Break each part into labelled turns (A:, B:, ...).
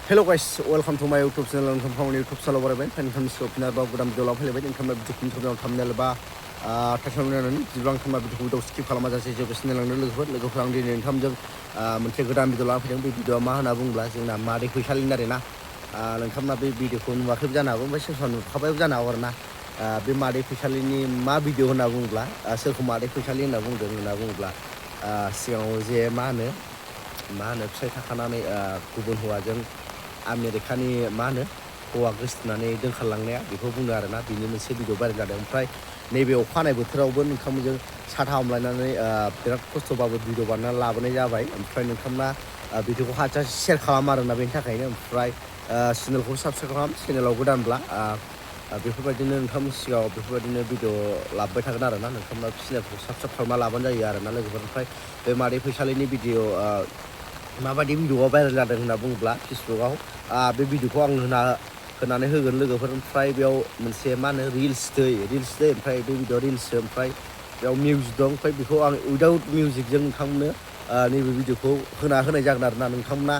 A: Hello guys, welcome to my YouTube channel. Welcome to my YouTube channel. Barabai, fan fan show pina ba gudam jola phale bai. Income na video kuntum thumbnail ba thashamna nani. Jiblang thamba video skip khalama jase YouTube channel ang logo phang din income jeng moनसे godan video la phedeng video ma hona bungla jengna made Fwisali na rena. Income na video kun wa khib jana hago bai section khabai jana hago na. Be made Fwisali ni ma video hona bungla soरखौ made Fwisali na bungla सिगाङाव जे मा होनो फिसाय थाखानानै गुबुन हौवाजों आमेरिकानि मा होनो हौवा गोसथोनानै दोनखारलांनाया बेखौ बुंदों आरोना बिनि मोनसे भिडिअ भाइरेल जादों ओमफ्राय नैबे अखा हानाय बोथोरावबो नोंथांमोनजों साथा हमलायनानै बिराद खस्थ'बाबो भिडिअ बानायना लाबोनाय जाबाय ओमफ्राय नोंथांमोना भिडिअखौ हाजासे शेयार खालाम आरोना बेनि थाखायनो ओमफ्राय चेनेलखौ साबस्क्राइब खालाम चेनेलाव गोदानब्ला बेफोरबायदिनो नोंथांमोन सिगाङाव बेफोरबायदिनो भिडिअ लाबोबाय थागोन आरोना नोंथांमोना चेनेलखौ साबस्क्राइब खालामना लाबानो जायो आरोना लोगोफोर ओमफ्राय बे मादै फैसालिनि भिडिअ माबायदि भिडिअआ भाइरेल जादों होनना बुङोब्ला फेसबुकआव बे भिडिअखौ आं होनानै होगोन लोगोफोर ओमफ्राय बेयाव मोनसे मा होनो रिल्स दै ओमफ्राय बे भिडिअ रिल्स ओमफ्राय बेयाव मिउजिक दं ओमफ्राय बेखौ आं उइदाउट मिउजिकजों नोंथांमोननो नैबे भिडिअखौ होनाय जागोन आरोना नोंथांमोना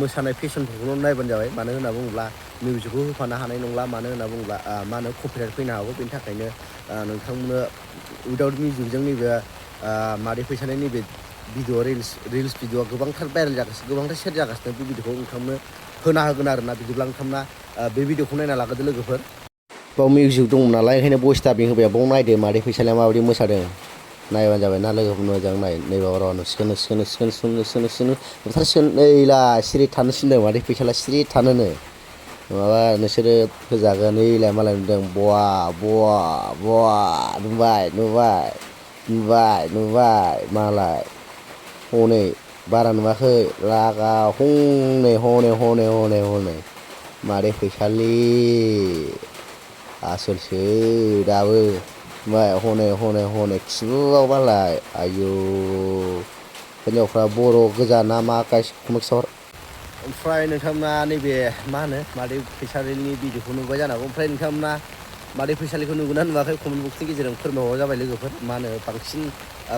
A: मोसानाय फेशनफोरखौल' नायबानो जाबाय मानो होनना बुङोब्ला मिउजिकखौ होफानो हानाय नंला मानो होनना बुङोब्ला मा होनो कपिराइट फैनो हागौ बेनि थाखायनो नोंथांमोननो उइदाउट मिउजिकजों नैबे मादै फैसालिनि नैबे भिडिअ रिल्स भिडिअआ गोबांथार भाइरेल जागासिनो गोबांथार शेयार जागासिनो बे भिडिअखौ नोंथांमोननो होना होगोन आरोना बिदिब्ला नोंथांमोना बे भिडिअखौ नायना लाग्रोदो लोगोफोर बाव मिउजिक दंमोन नालाय ओंखायनो भइस डाबिं होबाय बाव नायदो मादै फैसालिया माबायदि मोसादों नायबानो जाबाय ना लोगोफोर मोजां नाय नैबे र' सोनो बुथारसिगोन नैला सिरि थानो थिनदों मादै फैसालिया सिरि थानोनो माबा नोंसोरो होजागोन नैलाय मालाय नुदों नुबाय मालाय हनै बारा नुवाखै लागा हनै मादै फैसालि आसोलसो दाबो ओमफ्राय हनै खिबुआव मालाय आयौ हिन्जावफ्रा बर' गोजा ना मा गाइस कमेन्ट हर ओमफ्राय नोंथांमोना नैबे मा होनो मादै फैसालिनि भिडिअखौ नुबाय जानो हागौ ओमफ्राय नोंथांमोना मादै फैसालिखौ नुगोना नुवाखै कमेन्ट बक्सनि गेजेरजों फोरमायहरबानो जाबाय लोगोफोर मा होनो बांसिन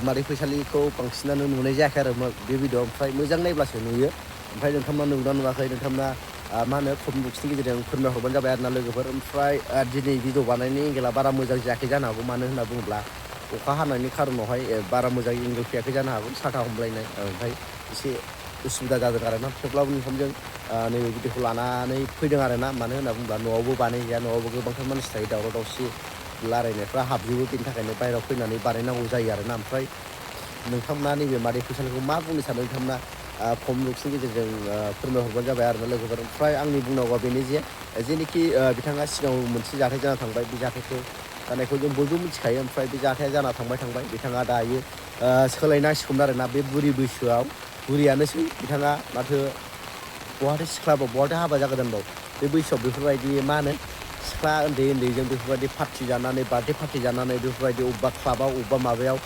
A: मादै फैसालिखौ बांसिनानो नुनाय जायाखै आरो बे भिडिअ ओमफ्राय मोजां नायब्लासो नुयो ओमफ्राय नोंथांमोना नुगोना नुवाखै नोंथांमोना मा होनो कमेन्ट बक्सनि गेजेरजों फोरमायहरबानो जाबाय आरोना लोगोफोर ओमफ्राय दिनै भिडिअ बानायनायनि एंगेला बारा मोजां जायाखै जानो हागौ मानो होनना बुङोब्ला अखा हानायनि खारनावहाय बारा मोजां एंगेल फैयाखै जानो हागौ साथा हमलायनाय ओमफ्राय एसे उसुबिदा जादों आरोना थेवब्लाबो नोंथांजों नैबे भिडिअखौ लानानै फैदों आरोना मानो होनना बुङोब्ला न'आवबो बानायजाया न'आवबो गोबांथार मानसि थायो दावराव दावसि रायलायनायफ्रा हाबजोबो बेनि थाखायनो बायहेरायाव फैनानै बानायनांगौ जायो आरोना ओमफ्राय नोंथांमोना नैबे मादै फैसालिखौ मा बुंनो सानो नोंथांमोना कमेन्ट बक्सनि गेजेरजों फोरमायहरबानो जाबाय आरोना लोगोफोर ओमफ्राय आंनि बुंनांगौआ बेनो जेनोखि बिथाङा सिगाङाव मोनसे जाथाय जाना थांबाय बे जाथायखौ जानायखौ जों बयबो मिथिखायो ओमफ्राय बे जाथाया जाना थांबाय बिथाङा दायो सोलायनांसिगौमोन आरोना बे बुरि बैसोआव बुरियानोसै बिथाङा माथो बहाथो सिख्लाबाव बहाथो हाबा जागोदानबाव बे बैसोआव बेफोरबायदि मा होनो सिख्ला उन्दैजों बेफोरबायदि पार्टि जानानै बार्थडे पार्टि जानानै बेफोरबायदि अबेबा क्लाबाव अबेबा माबायाव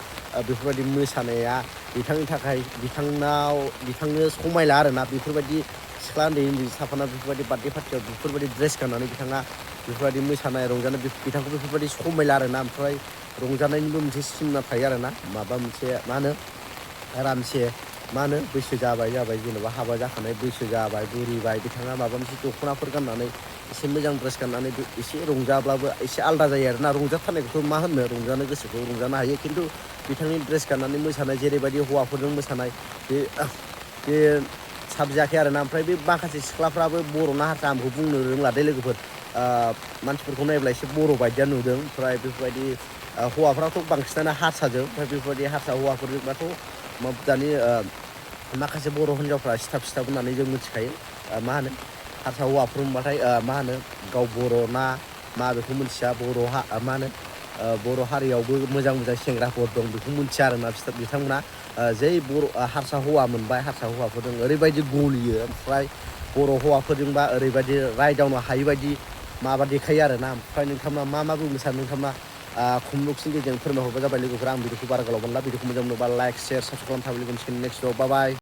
A: बेफोरबायदि मोसानाया बिथांनि थाखाय बिथांनो समायला आरोना बेफोरबायदि सिख्ला उन्दै साफाना बेफोरबायदि बार्थडे पार्टियाव बेफोरबायदि ड्रेस गाननानै बिथाङा बेफोरबायदि मोसानाय रंजानाय बिथांखौ बेफोरबायदि समायला आरोना ओमफ्राय रंजानायनिबो मोनसे सिमना थायो आरोना माबा मोनसे मा होनो आरामसे मा होनो बैसो जाबाय जेनेबा हाबा जाखानाय बैसो जाबाय बुरिबाय बिथाङा माबा मोनसे दख'नाफोर गाननानै एसे मोजां ड्रेस गाननानै एसे रंजाब्लाबो एसे आलादा जायो आरोना रंजाथारनायखौथ' मा होननो रंजानो गोसोखौ रंजानो हायो खिन्थु बिथांनि ड्रेस गाननानै मोसानाय जेरैबायदि हौवाफोरजों मोसानाय बे साबजायाखै आरोना ओमफ्राय बे माखासे सिख्लाफ्राबो बर'ना हारसा आंखौ बुंनो रोंला दे लोगोफोर मानसिफोरखौ नायब्ला एसे बर' बायदिया नुदों ओमफ्राय बेफोरबायदि हौवाफ्राथ' बांसिनानो हारसाजों ओमफ्राय बेफोरबायदि हारसा हौवाफोरजोंबाथ' दानि माखासे बर' हिन्जावफ्रा सिथाब होननानै जों मिथिखायो मा होनो हारसा हौवाफोर होनबाथाय मा होनो गाव बर' ना मा बेखौ मिथिया मा होनो बर' हारियावबो मोजां सेंग्राफोर दं बेखौ मिथिया आरोना बिथांमोना जै बर' हारसा हौवा मोनबाय हारसा हौवाफोरजों ओरैबायदि गलियो ओमफ्राय बर' हौवाफोरजोंबा ओरैबायदि रायदावनो हायि बायदि माबा देखायो आरोना ओमफ्राय नोंथांमोना मा बुंनो सानो नोंथांमोना कमेन्ट बक्सनि गेजेरजों फोरमायहरबानो जाबाय लोगोफोरा आं भिडिअखौ बारा गोलाव मोनला भिडिअखौ मोजां मोनोबा लाइक शेयार साबस्क्राइब खालामना थाबाय लोगो मोनसिगोन नेक्स्ट बाय